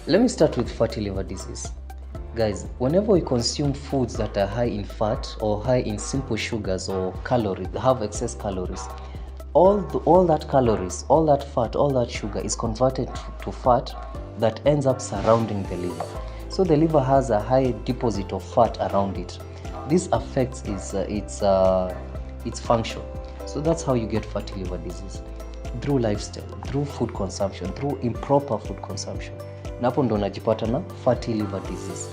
Let me start with fatty liver disease. Guys, whenever we consume foods that are high in fat or high in simple sugars or calories, have excess calories, all that calories, all that fat, all that sugar is converted to fat that ends up surrounding the liver. So the liver has a high deposit of fat around it. This affects its function. So that's how you get fatty liver disease, through lifestyle, through food consumption, through improper food consumption. Na hapo ndo unajipata na fatty liver disease.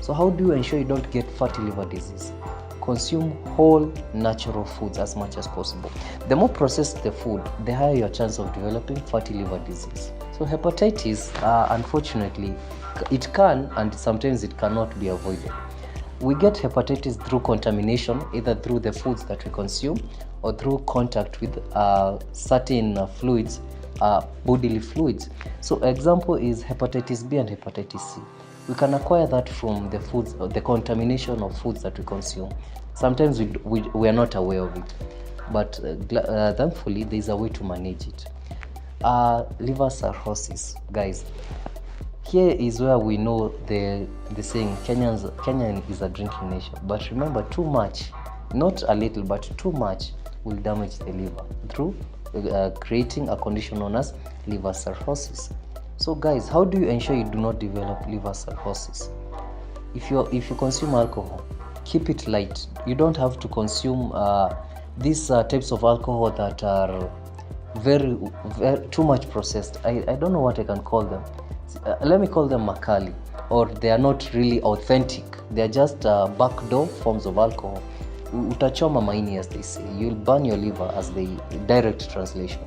So how do you ensure you don't get fatty liver disease? Consume whole natural foods as much as possible. The more processed the food, the higher your chance of developing fatty liver disease. So hepatitis, unfortunately, it can and sometimes it cannot be avoided. We get hepatitis through contamination, either through the foods that we consume or through contact with certain fluids, bodily fluids. So example is hepatitis B and hepatitis C. We can acquire that from the foods, the contamination of foods that we consume. Sometimes we are not aware of it, but thankfully there is a way to manage it. Liver cirrhosis, guys. Here is where we know the saying Kenya is a drinking nation. But remember, too much, not a little, but too much will damage the liver through creating a condition known as liver cirrhosis. So guys, how do you ensure you do not develop liver cirrhosis? If you consume alcohol, keep it light. You don't have to consume these types of alcohol that are very too much processed. I don't know what I can call them. Let me call them makali, or they are not really authentic. They are just backdoor forms of alcohol. Utachoma maini, as they say. You'll burn your liver, as the direct translation.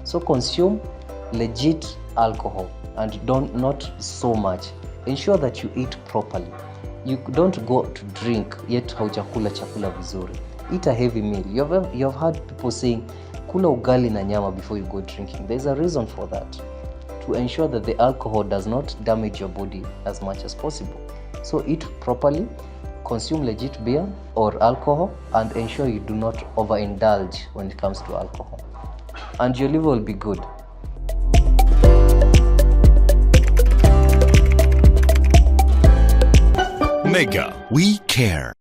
So consume legit alcohol and not so much. Ensure that you eat properly. You don't go to drink yet haujakula chakula vizuri. Eat a heavy meal. You've heard people saying kula ugali na nyama before you go drinking. There's a reason for that, to ensure that the alcohol does not damage your body as much as possible. So eat properly, consume legit beer or alcohol, and ensure you do not overindulge when it comes to alcohol. And your liver will be good. Mega, we care.